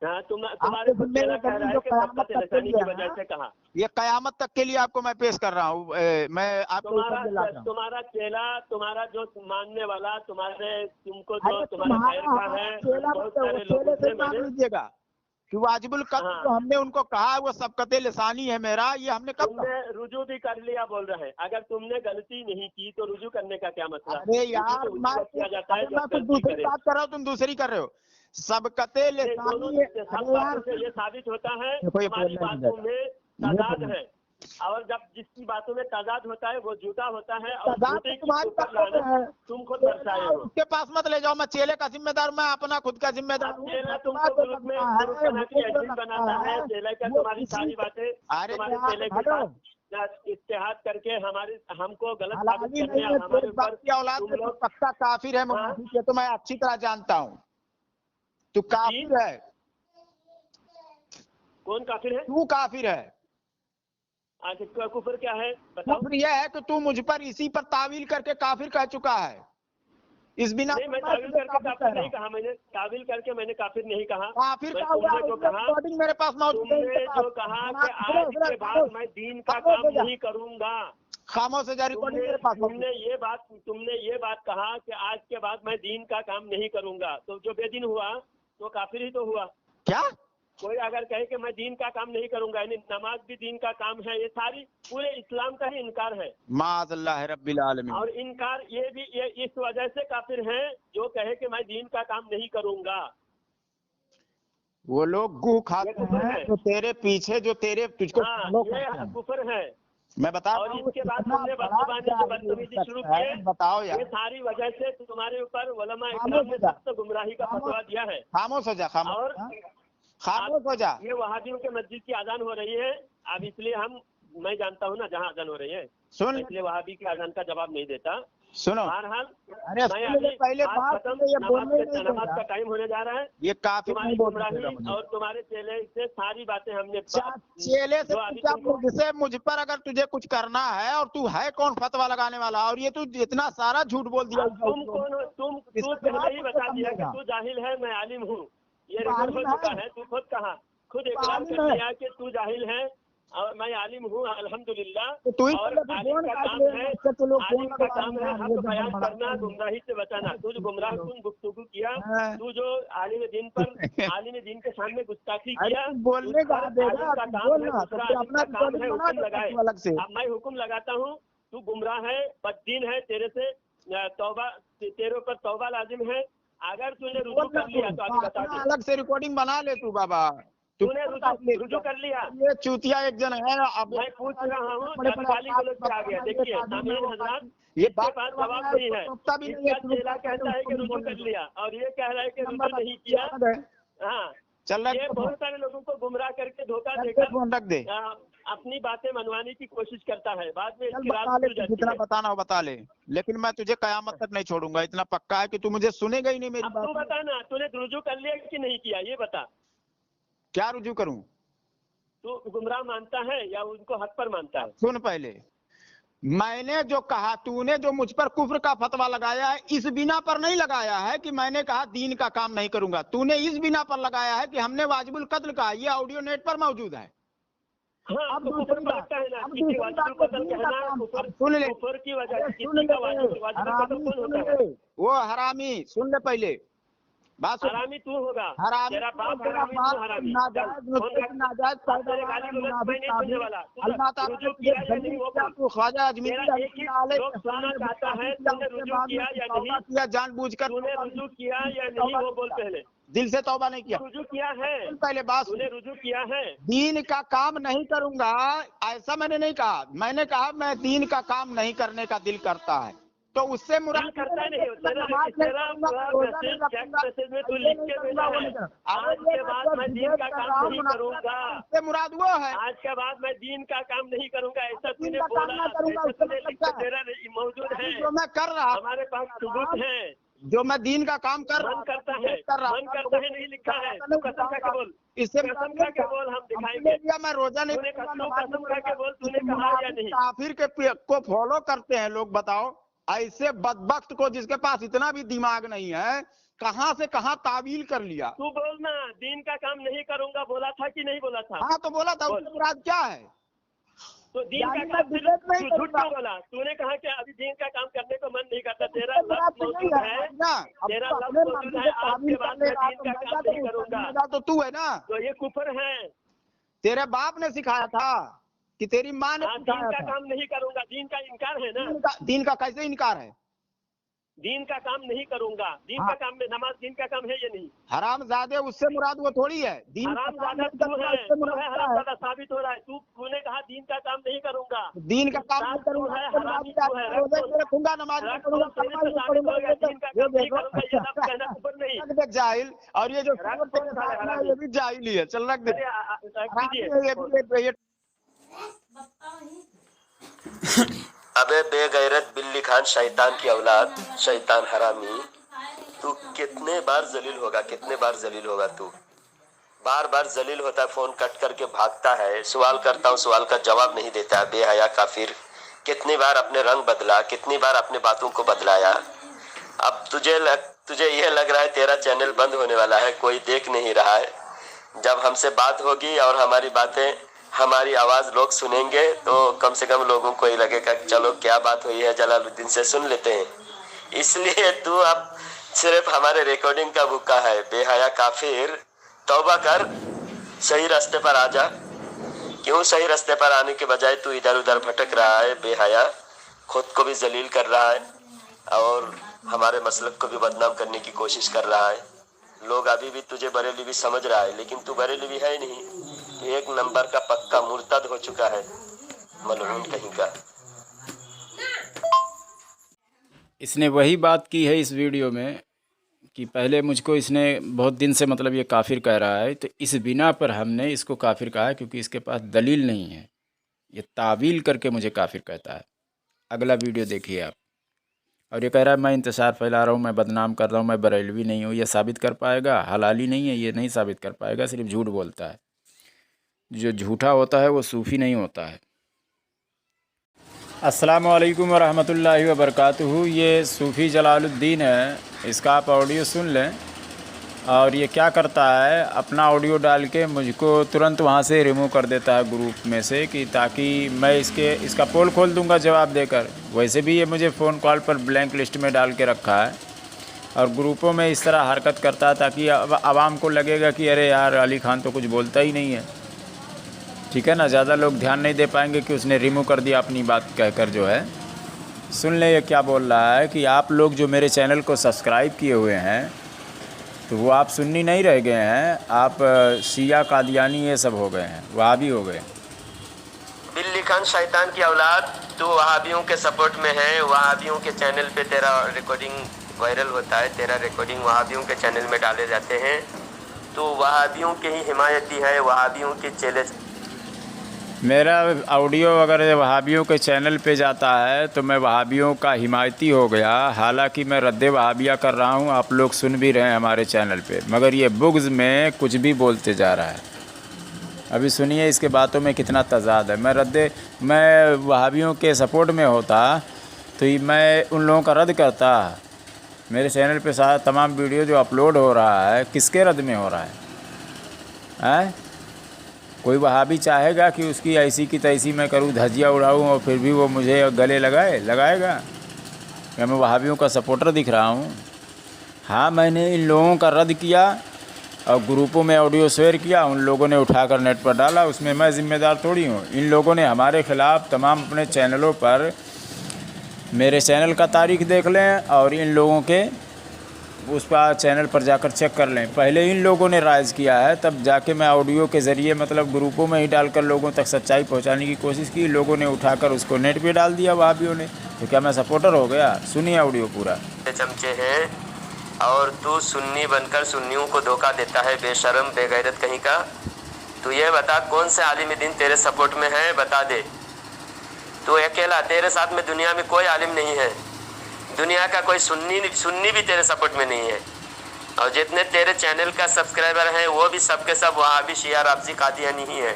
[SPEAKER 4] हाँ, तुम्हारे खुद चेला कह रहा है कि सबकत लिसानी की वजह से कहा।
[SPEAKER 2] ये कयामत तक के लिए आपको मैं पेश कर रहा हूँ। मैं आपको
[SPEAKER 4] तुम्हारा चेला, तुम्हारा जो मानने वाला, तुमको जो तुम्हारा पैरका है, बहुत सारे लोगों से
[SPEAKER 2] मान लीजिएगा कि वाजिबुल कत्ल जो हमने उनको कहा वो सबकत लिसानी है मेरा, ये हमने कब
[SPEAKER 4] तुमने रुजू भी कर लिया बोल रहे हैं। अगर तुमने गलती नहीं की तो रुजू करने का क्या मतलब?
[SPEAKER 2] अरे यार, मैं तो दूसरी बात कर रहा हूँ, तुम दूसरी कर रहे हो। सबकत लिसानी
[SPEAKER 4] ये साबित होता है हमारी बातों में तादाद है, और जब जिसकी बातों में तादाद होता है वो झूठा होता है, और झूठे की ऊपर लानत तुम खुद दर्शाए हो।
[SPEAKER 2] उसके पास मत ले जाओ। मैं चेले का जिम्मेदार, मैं अपना खुद का जिम्मेदार हूँ।
[SPEAKER 4] चेला तुमको ग्रुप में एडमिन बनाता है, चेले का तुम्हारी सारी बातें तुम्हारे चेले के साथ इत्तेहाद करके हमको गलत साबित करने, हमारे ऊपर
[SPEAKER 2] औलाद में पक्का काफिर है। ये तो मैं अच्छी तरह जानता हूँ। तू काफिर है।
[SPEAKER 4] कौन काफिर है?
[SPEAKER 2] तू काफिर है।
[SPEAKER 4] अच्छा, कुफर क्या है बताओ?
[SPEAKER 2] कुफर यह है कि तू मुझ पर इसी पर तावील करके काफिर कह चुका है। इस बिना
[SPEAKER 4] नहीं, मैं तावील करके काफिर नहीं कहा। मैंने तावील करके मैंने काफिर नहीं कहा।
[SPEAKER 2] काफिर का
[SPEAKER 4] तुमने जो कहा,
[SPEAKER 2] मेरे पास मौजूद है।
[SPEAKER 4] तुमने जो कहा कि आज के बाद मैं दीन का काम नहीं करूंगा,
[SPEAKER 2] खामोश से जारी मेरे पास।
[SPEAKER 4] तुमने ये बात कहा कि आज के बाद मैं दीन का काम नहीं करूंगा, तो जो बेदीन हुआ तो काफिर ही तो हुआ।
[SPEAKER 2] क्या?
[SPEAKER 4] कोई अगर कहे कि मैं दीन का काम नहीं करूंगा, यानी नमाज भी दीन का काम है, ये सारी पूरे इस्लाम का ही इनकार है।
[SPEAKER 2] माज़अल्लाह रब्बिल आलमीन।
[SPEAKER 4] और इनकार ये इस वजह से काफिर है जो कहे कि मैं दीन का काम नहीं करूंगा।
[SPEAKER 2] वो लोग गू खाते हैं तो तेरे पीछे जो तेरे तुझको
[SPEAKER 4] ये कुफर है।
[SPEAKER 2] मैं बता
[SPEAKER 4] और इसके बाद तुमने बदजुबानी से बदतमीजी शुरू की।
[SPEAKER 2] बताओ यार,
[SPEAKER 4] ये सारी वजह से तुम्हारे ऊपर उलमा इकराम ने सख्त गुमराही का फतवा दिया है।
[SPEAKER 2] खामोश हो जा,
[SPEAKER 4] और
[SPEAKER 2] खामोश हो जा।
[SPEAKER 4] ये वहाबियों के मस्जिद की अजान हो रही है अब, इसलिए मैं जानता हूँ ना जहाँ अजान हो रही है,
[SPEAKER 2] सुन,
[SPEAKER 4] इसलिए वहाबी की अजान का जवाब नहीं देता।
[SPEAKER 2] सुनो,
[SPEAKER 4] बहरहाल
[SPEAKER 2] अरे
[SPEAKER 4] मैं अभी
[SPEAKER 2] पहले बात
[SPEAKER 4] खत्म,
[SPEAKER 2] ये बोलने नहीं
[SPEAKER 4] नमाज का टाइम होने जा रहा है।
[SPEAKER 2] ये काफी
[SPEAKER 4] तुम्हारी गुमराही और तुम्हारे चेले से सारी बातें हमने
[SPEAKER 2] चेले से मुझसे मुझ पर अगर तुझे कुछ करना है, और तू है कौन फतवा लगाने वाला, और ये तू इतना सारा झूठ बोल दिया।
[SPEAKER 4] तुम कौन हो? तू पहले ही बता दिया कि तू जाहिल है, मैं आलिम हूँ, ये रिकॉर्ड हो चुका है। तू खुद कहा, खुद इकरार कर दिया कि तू जाहिल है और मैं आलिम हूँ अल्हम्दुलिल्लाह। और आलिम का काम है, हक बयान करना, गुमराही से बचाना। तू जो गुमराह कुन गुफ्तगू किया, तू जो आलिम दिन पर आलिम दिन के सामने गुस्ताखी किया,
[SPEAKER 2] बोलने का
[SPEAKER 4] काम है हुक्म लगाए। अब मैं हुक्म लगाता हूँ, तू गुमराह है, बददीन है, तेरे से तौबा, तेरे ऊपर तौबा लाजिम है। अगर तूने रुजू कर लिया तो अभी बता दे।
[SPEAKER 2] अलग से रिकॉर्डिंग बना ले तू बाबा,
[SPEAKER 4] तूने रुजू कर लिया।
[SPEAKER 2] ये चूतिया एक जन है। अब
[SPEAKER 4] मैं पूछ रहा हूँ, गाली गलौज पे आ गया। देखिए सामीन हजरात, इसके पास जवाब नहीं है। इसका चेला कहता है कि रुजू कर लिया और ये कह रहा है कि रुजू नहीं किया। हाँ,
[SPEAKER 2] चल,
[SPEAKER 4] ये बहुत सारे लोगों को गुमराह करके धोखा देकर
[SPEAKER 2] फोन रख दे,
[SPEAKER 4] अपनी बातें मनवाने की कोशिश करता है। बाद में इसकी रात
[SPEAKER 2] बता ले,
[SPEAKER 4] खुल जाती
[SPEAKER 2] जितना
[SPEAKER 4] है।
[SPEAKER 2] बताना हो बता ले, लेकिन मैं तुझे कयामत तक नहीं छोड़ूंगा। इतना पक्का है कि तू मुझे सुनेगा ही नहीं मेरी
[SPEAKER 4] अब तू
[SPEAKER 2] बात।
[SPEAKER 4] बता ना, तूने रुजू कर लिया कि नहीं किया, ये बता।
[SPEAKER 2] क्या रुजू करूं?
[SPEAKER 4] तू गुमराह मानता है या उनको हक पर मानता है?
[SPEAKER 2] सुन, पहले मैंने जो कहा, तूने जो मुझ पर कुफ्र का फतवा लगाया है, इस बिना पर नहीं लगाया है कि मैंने कहा दीन का काम नहीं करूंगा। तूने इस बिना पर लगाया है कि हमने वाजिबुल कत्ल कहा। ये ऑडियो नेट पर मौजूद है।
[SPEAKER 4] हाँ,
[SPEAKER 2] अब
[SPEAKER 4] तो कुफर पलटता है ना, किसी वाजिबुल कत्ल कहना कुफर,
[SPEAKER 2] सुन ले,
[SPEAKER 4] कुफर की वजह, किसी का वाजिबुल कत्ल कौन होता है?
[SPEAKER 2] वो हरामी, सुन ले पहले बात।
[SPEAKER 4] हरामी तू होगा,
[SPEAKER 2] हरामी,
[SPEAKER 4] तेरा बाप हरामी, तू हरामी।
[SPEAKER 2] नाजायज
[SPEAKER 4] तेरे गाली गलौज मैं नहीं सुनने वाला। रुजू किया या नहीं वो बोल।
[SPEAKER 2] तू ख्वाजा अजमीरी
[SPEAKER 4] तेरा एक ही लोग सुनना चाहता है, तूने रुजू किया या नहीं
[SPEAKER 2] किया, जानबूझकर
[SPEAKER 4] तूने रुजू किया या नहीं वो बोल पहले।
[SPEAKER 2] दिल से तौबा नहीं किया,
[SPEAKER 4] रुजू किया है,
[SPEAKER 2] पहले बात।
[SPEAKER 4] तूने रुजू किया है।
[SPEAKER 2] दीन का काम नहीं करूंगा ऐसा मैंने नहीं कहा। मैंने कहा मैं दीन का काम नहीं करने का दिल करता है, तो उससे मुराद
[SPEAKER 4] करता नहीं होता। तेरा मैसेज में तू लिख के भेजा है, आज के बाद मैं दीन का काम नहीं करूंगा।
[SPEAKER 2] उससे मुराद वो है,
[SPEAKER 4] आज के बाद मैं दीन का काम नहीं करूंगा, ऐसा तूने बोला, ऐसा तूने लिख के तेरा मौजूद है,
[SPEAKER 2] जो मैं कर रहा,
[SPEAKER 4] हमारे पास सबूत है।
[SPEAKER 2] जो मैं दीन का काम कर रहा,
[SPEAKER 4] मन करता है, मन करता है, नहीं लिखा है। तू कसम खा के बोल,
[SPEAKER 2] इससे
[SPEAKER 4] कसम खा के बोल, हम दिखाएंगे।
[SPEAKER 2] मैं रोजा नहीं,
[SPEAKER 4] तूने कसम खा के बोल, तूने कहा या नहीं?
[SPEAKER 2] काफिर के को फॉलो करते हैं लोग। बताओ, ऐसे बदबख्त को जिसके पास इतना भी दिमाग नहीं है, कहां से कहां तावील कर लिया।
[SPEAKER 4] तू बोल ना, दीन का काम नहीं करूंगा बोला था कि नहीं बोला था?
[SPEAKER 2] हाँ, तो बोला था। उससे मुराद क्या है?
[SPEAKER 4] तो दीन का काम तू झूठ क्यों बोला? तूने कहा कि अभी दीन का काम करने को मन नहीं करता। तेरा लफ्ज़ मौजूद है, तेरा लफ्ज़ मौजूद है, आज के बाद मैं दीन का काम नहीं करूंगा।
[SPEAKER 2] तो तू है ना,
[SPEAKER 4] तो ये कुफर है।
[SPEAKER 2] तेरे बाप ने सिखाया था कि तेरी माँ ने
[SPEAKER 4] दीन का काम नहीं करूंगा, दीन का इनकार है ना।
[SPEAKER 2] दीन का कैसे इनकार है?
[SPEAKER 4] दीन का काम नहीं करूंगा, दीन का काम में नमाज दीन का काम है या नहीं?
[SPEAKER 2] हरामजादे, उससे मुराद वो थोड़ी है। दीन
[SPEAKER 4] हरामजादा तू है, हरामजादा साबित हो रहा है। तूने कहा दीन का काम नहीं करूंगा,
[SPEAKER 2] दीन का काम नहीं करूंगा, रखूंगा, नमाज नहीं करूंगा, जाहिल। और ये जो ये भी जाहिल ही है। चल रख दे।
[SPEAKER 5] अबे बेगैरत बिल्ली खान, शैतान की औलाद, शैतान हरामी, तू कितने बार जलील होगा, कितने बार जलील होगा तू? बार बार जलील होता है, फोन कट करके भागता है, सवाल करता हूँ, सवाल का जवाब नहीं देता है, बेहया काफिर। कितनी बार अपने रंग बदला, कितनी बार अपने बातों को बदलाया। अब तुझे यह लग रहा है तेरा चैनल बंद होने वाला है, कोई देख नहीं रहा है। जब हमसे बात होगी और हमारी बातें, हमारी आवाज़ लोग सुनेंगे तो कम से कम लोगों को ही लगेगा चलो क्या बात हुई है, जलालुद्दीन से सुन लेते हैं। इसलिए तू अब सिर्फ हमारे रिकॉर्डिंग का भूखा है। बेहया काफिर, तौबा कर, सही रास्ते पर आ जा। क्यों सही रास्ते पर आने के बजाय तू इधर उधर भटक रहा है? बेहया, खुद को भी जलील कर रहा है और हमारे मसलक को भी बदनाम करने की कोशिश कर रहा है। लोग अभी भी तुझे बरेलवी समझ रहा है, लेकिन तू बरेलवी है ही नहीं। तू एक नंबर का पक्का मुर्तद हो चुका है। मलऊन कहीं का।
[SPEAKER 1] इसने वही बात की है इस वीडियो में कि पहले मुझको इसने बहुत दिन से मतलब ये काफिर कह रहा है, तो इस बिना पर हमने इसको काफिर कहा है क्योंकि इसके पास दलील नहीं है। ये तावील करके मुझे काफिर कहता है। अगला वीडियो देखिए आप। और ये कह रहा है मैं इंतशार फैला रहा हूँ, मैं बदनाम कर रहा हूँ, मैं बरेलवी नहीं हूँ। ये साबित कर पाएगा? हलाली नहीं है, ये नहीं साबित कर पाएगा, सिर्फ झूठ बोलता है। जो झूठा होता है वो सूफ़ी नहीं होता है। अस्सलामु अलैकुम वरहमतुल्लाहि वबरकातुहू। ये सूफ़ी जलालुद्दीन है, इसका आप ऑडियो सुन लें। और ये क्या करता है, अपना ऑडियो डाल के मुझको तुरंत वहाँ से रिमूव कर देता है ग्रुप में से, कि ताकि मैं इसका पोल खोल दूंगा जवाब देकर। वैसे भी ये मुझे फ़ोन कॉल पर ब्लैंक लिस्ट में डाल के रखा है और ग्रुपों में इस तरह हरकत करता है ताकि आवाम को लगेगा कि अरे यार अली खान तो कुछ बोलता ही नहीं है। ठीक है ना, ज़्यादा लोग ध्यान नहीं दे पाएंगे कि उसने रिमूव कर दिया अपनी बात कहकर। जो है सुन ले, ये क्या बोल रहा है कि आप लोग जो मेरे चैनल को सब्सक्राइब किए हुए हैं तो वो आप सुन्नी नहीं रह गए हैं, आप शिया कादियानी ये सब हो गए हैं, वहाबी हो गए।
[SPEAKER 5] बिल्ली खान शैतान की औलाद, तू वहाबियों के सपोर्ट में है। वहाबियों के चैनल पे तेरा रिकॉर्डिंग वायरल होता है, तेरा रिकॉर्डिंग वहाबियों के चैनल में डाले जाते हैं। तो वहाबियों के ही हिमायती है, वहाबियों के चेले।
[SPEAKER 1] मेरा ऑडियो अगर वहाबियों के चैनल पे जाता है तो मैं वहाबियों का हिमायती हो गया। हालांकि मैं रद्द वहाबिया कर रहा हूँ, आप लोग सुन भी रहे हैं हमारे चैनल पे, मगर ये बुग़्ज़ में कुछ भी बोलते जा रहा है। अभी सुनिए इसके बातों में कितना तज़ाद है। मैं वहाबियों के सपोर्ट में होता तो मैं उन लोगों का रद्द करता। मेरे चैनल पे सारा तमाम वीडियो जो अपलोड हो रहा है किसके रद्द में हो रहा है? कोई वहाबी चाहेगा कि उसकी ऐसी की तैसी मैं करूँ, धजिया उड़ाऊँ और फिर भी वो मुझे गले लगाएगा? क्या मैं वहाबियों का सपोर्टर दिख रहा हूँ? हाँ, मैंने इन लोगों का रद्द किया और ग्रुपों में ऑडियो शेयर किया, उन लोगों ने उठाकर नेट पर डाला, उसमें मैं ज़िम्मेदार थोड़ी हूँ। इन लोगों ने हमारे ख़िलाफ़ तमाम अपने चैनलों पर, मेरे चैनल का तारीख़ देख लें और इन लोगों के उस पर चैनल पर जाकर चेक कर लें। पहले इन लोगों ने राइज़ किया है, तब जाके मैं ऑडियो के ज़रिए मतलब ग्रुपों में ही डालकर लोगों तक सच्चाई पहुंचाने की कोशिश की। लोगों ने उठाकर उसको नेट पे डाल दिया वहाबियों ने, तो क्या मैं सपोर्टर हो गया? सुनिए ऑडियो पूरा।
[SPEAKER 5] चमचे हैं और तू सुन्नी बनकर सुन्नियों को धोखा देता है, बेशर्म बेगैरत कहीं का। तू ये बता कौन से आलिम दीन तेरे सपोर्ट में है, बता दे। तू अकेला, तेरे साथ में दुनिया में कोई आलिम नहीं है, दुनिया का कोई सुन्नी भी तेरे सपोर्ट में नहीं है। और जितने तेरे चैनल का सब्सक्राइबर हैं वो भी सबके सब वहाबी शिया राफजी कादियानी ही है।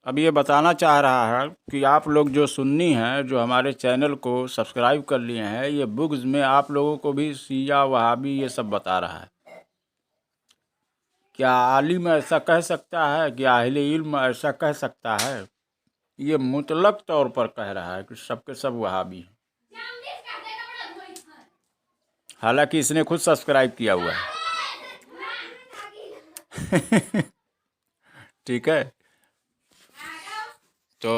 [SPEAKER 1] अब ये बताना चाह रहा है कि आप लोग जो सुन्नी हैं, जो हमारे चैनल को सब्सक्राइब कर लिए हैं, ये बुग़्ज़ में आप लोगों को भी शिया वहाबी ये सब बता रहा है। क्या आलिम ऐसा कह सकता है? क्या अहले इल्म ऐसा कह सकता है? ये मुतलक तौर पर कह रहा है कि सबके सब वहाबी हैं। हालांकि इसने खुद सब्सक्राइब किया हुआ है। ठीक है, तो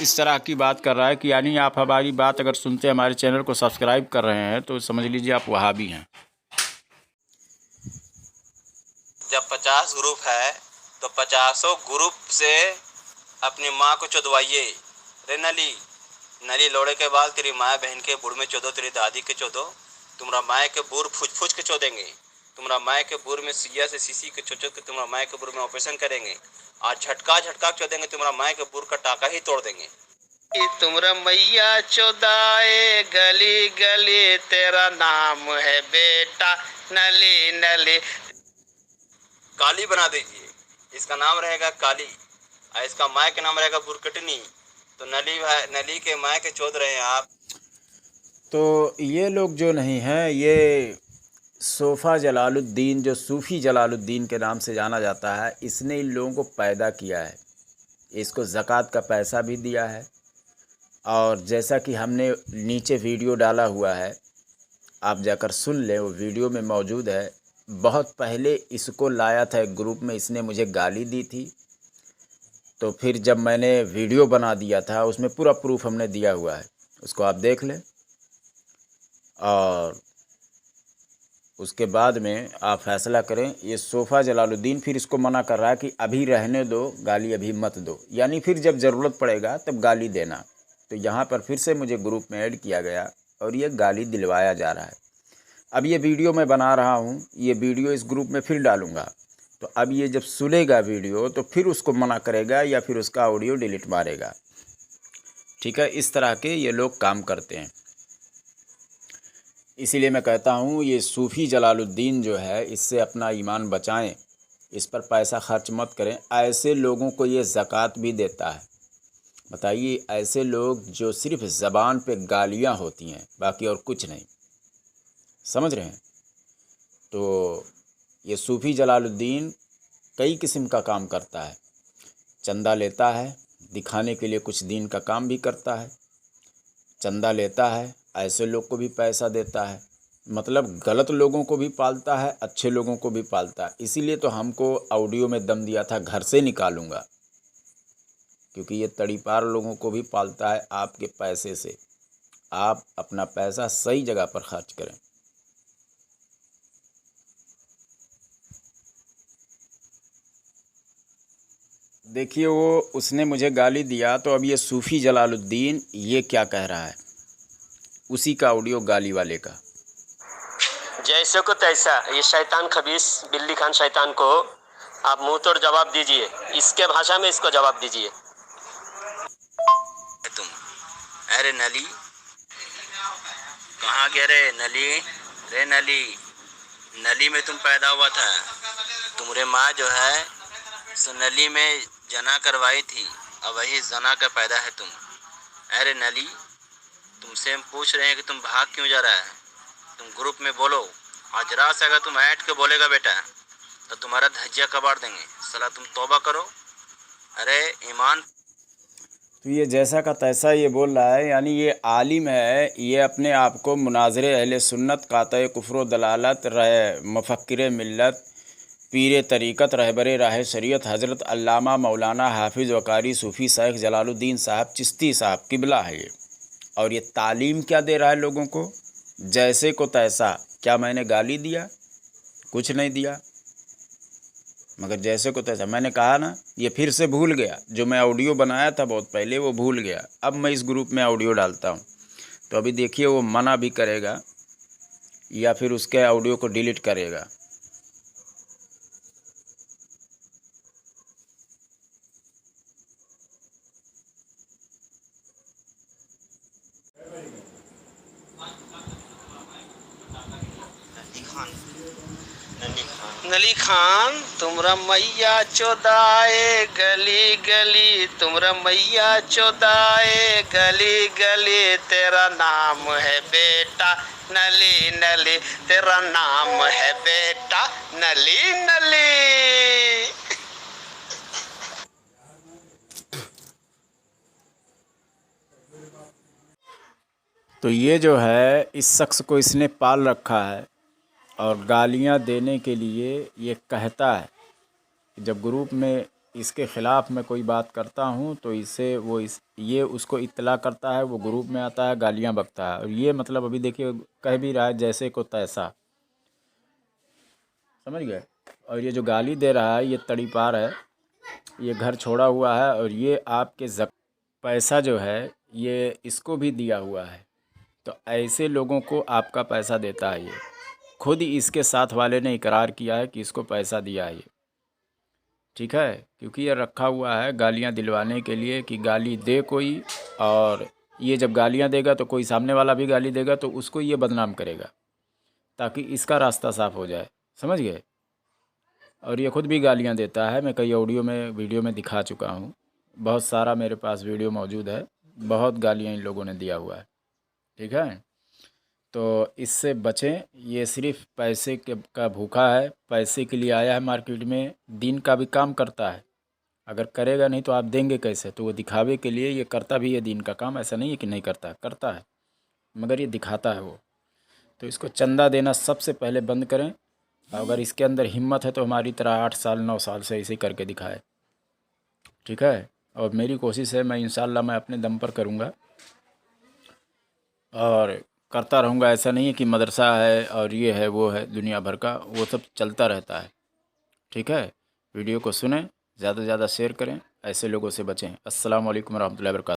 [SPEAKER 1] इस तरह की बात कर रहा है कि यानी आप हमारी बात अगर सुनते, हमारे चैनल को सब्सक्राइब कर रहे हैं तो समझ लीजिए आप वहाबी हैं।
[SPEAKER 6] जब 50 ग्रुप है तो 50 ग्रुप से अपनी माँ को चोदवाइए। रे नली लोड़े के बाद तेरी माँ बहन के बुढ़ में चोदो, तेरी दादी के चोदो, तुम्हारा माँ के बुर फुच के चोदेंगे, तुम्हारा माँ के बुर में सिया से सीसी के चोचो के तुम्हारा माँ के बुर में ऑपरेशन करेंगे और झटका चोदेंगे, तुम्हारा माँ के बुर का टाका ही तोड़ देंगे। तुम्हारा मैया चोदाए गली गली, तेरा नाम है बेटा नली। काली बना दीजिए, इसका नाम रहेगा काली और इसका माँ का नाम रहेगा बुरकटनी। तो नली के माँ के चोद रहे हैं आप।
[SPEAKER 1] तो ये लोग जो नहीं हैं, ये सोफ़ा जलालुद्दीन, जो सूफ़ी जलालुद्दीन के नाम से जाना जाता है, इसने इन लोगों को पैदा किया है। इसको ज़कात का पैसा भी दिया है। और जैसा कि हमने नीचे वीडियो डाला हुआ है, आप जाकर सुन लें, वो वीडियो में मौजूद है। बहुत पहले इसको लाया था एक ग्रुप में, इसने मुझे गाली दी थी, तो फिर जब मैंने वीडियो बना दिया था उसमें पूरा प्रूफ हमने दिया हुआ है, उसको आप देख लें। और उसके बाद में आप फैसला करें। ये सोफ़ा जलालुद्दीन फिर इसको मना कर रहा है कि अभी रहने दो, गाली अभी मत दो, यानी फिर जब ज़रूरत पड़ेगा तब गाली देना। तो यहाँ पर फिर से मुझे ग्रुप में ऐड किया गया और ये गाली दिलवाया जा रहा है। अब ये वीडियो मैं बना रहा हूँ, ये वीडियो इस ग्रुप में फिर डालूँगा। तो अब ये जब सुनेगा वीडियो तो फिर उसको मना करेगा या फिर उसका ऑडियो डिलीट मारेगा। ठीक है, इस तरह के ये लोग काम करते हैं। इसीलिए मैं कहता हूँ ये सूफ़ी जलालुद्दीन जो है, इससे अपना ईमान बचाएं, इस पर पैसा खर्च मत करें। ऐसे लोगों को ये ज़कात भी देता है। बताइए, ऐसे लोग जो सिर्फ ज़बान पे गालियाँ होती हैं, बाकी और कुछ नहीं। समझ रहे हैं? तो ये सूफ़ी जलालुद्दीन कई किस्म का काम करता है। चंदा लेता है, दिखाने के लिए कुछ दीन का काम भी करता है। चंदा लेता है, ऐसे लोग को भी पैसा देता है। मतलब गलत लोगों को भी पालता है, अच्छे लोगों को भी पालता है। इसीलिए तो हमको ऑडियो में दम दिया था, घर से निकालूंगा, क्योंकि ये तड़ीपार लोगों को भी पालता है आपके पैसे से। आप अपना पैसा सही जगह पर खर्च करें। देखिए, वो उसने मुझे गाली दिया, तो अब ये सूफ़ी जलालुद्दीन ये क्या कह रहा है, उसी का ऑडियो गाली वाले का।
[SPEAKER 5] जैसे को तैसा, ये शैतान खबीस बिल्ली खान शैतान को आप मुंह तोड़ जवाब दीजिए, इसके भाषा में इसको जवाब दीजिए।
[SPEAKER 6] तुम अरे नली कहाँ गए रे नली? रे नली, नली में तुम पैदा हुआ था। तुम्हारे माँ जो है सो नली में जना करवाई थी, अब वही जना का पैदा है तुम। अरे नली, तुमसे हम पूछ रहे हैं कि तुम भाग क्यों जा रहा है? तुम ग्रुप में बोलो। आज रात से अगर तुम ऐट के बोलेगा बेटा तो तुम्हारा धज्जिया कबाड़ देंगे। सला तुम तौबा करो। अरे ईमान।
[SPEAKER 1] तो ये जैसा का तैसा ये बोल रहा है, यानी ये आलिम है। ये अपने आप को मुनाज़िर अहले सुन्नत, कातए कुफ्र दलालत, मफक्किर मिल्लत, पीर तरीक़त, रहबर राह शरीयत, हज़रत अल्लामा मौलाना हाफिज़ वकारी सूफ़ी शेख जलालुद्दीन साहब चिश्ती साहब किबला है ये। और ये तालीम क्या दे रहा है लोगों को? जैसे को तैसा। क्या मैंने गाली दिया? कुछ नहीं दिया, मगर जैसे को तैसा। मैंने कहा ना, ये फिर से भूल गया। जो मैं ऑडियो बनाया था बहुत पहले, वो भूल गया। अब मैं इस ग्रुप में ऑडियो डालता हूँ, तो अभी देखिए वो मना भी करेगा या फिर उसके ऑडियो को डिलीट करेगा।
[SPEAKER 6] नली खान तुमरा मैया चौदाए गली गली, तुमरा मैया चौदाए गली गली, तेरा नाम है बेटा नली नली, तेरा नाम है बेटा नली नली।
[SPEAKER 1] तो ये जो है, इस शख्स को इसने पाल रखा है और गालियां देने के लिए ये कहता है कि जब ग्रुप में इसके ख़िलाफ़ मैं कोई बात करता हूं तो इसे वो ये उसको इत्तला करता है, वो ग्रुप में आता है, गालियां बकता है। और ये मतलब अभी देखिए कह भी रहा है जैसे को तैसा। समझ गए? और ये जो गाली दे रहा है ये तड़ीपार है, ये घर छोड़ा हुआ है और ये आपके पैसा जो है ये इसको भी दिया हुआ है। तो ऐसे लोगों को आपका पैसा देता है। ये खुद ही इसके साथ वाले ने इकरार किया है कि इसको पैसा दिया है ये। ठीक है, क्योंकि ये रखा हुआ है गालियां दिलवाने के लिए कि गाली दे कोई, और ये जब गालियां देगा तो कोई सामने वाला भी गाली देगा तो उसको ये बदनाम करेगा ताकि इसका रास्ता साफ हो जाए। समझ गए? और ये खुद भी गालियां देता है। मैं कई ऑडियो में वीडियो में दिखा चुका हूँ, बहुत सारा मेरे पास वीडियो मौजूद है। बहुत गालियाँ इन लोगों ने दिया हुआ है। ठीक है, तो इससे बचें। ये सिर्फ पैसे का भूखा है, पैसे के लिए आया है मार्केट में। दीन का भी काम करता है, अगर करेगा नहीं तो आप देंगे कैसे? तो वो दिखावे के लिए ये करता भी है दीन का काम। ऐसा नहीं है कि नहीं करता, करता है, मगर ये दिखाता है वो। तो इसको चंदा देना सबसे पहले बंद करें। अगर इसके अंदर हिम्मत है तो हमारी तरह 8 साल 9 साल से ऐसे करके दिखाए। ठीक है, और मेरी कोशिश है, मैं इंशाल्लाह मैं अपने दम पर करूँगा। और करता रहूँगा। ऐसा नहीं है कि मदरसा है और ये है वो है, दुनिया भर का वो सब चलता रहता है। ठीक है, वीडियो को सुनें, ज़्यादा से ज़्यादा शेयर करें, ऐसे लोगों से बचें। अस्सलाम वालेकुम रहमतुल्लाहि व बरकातहू।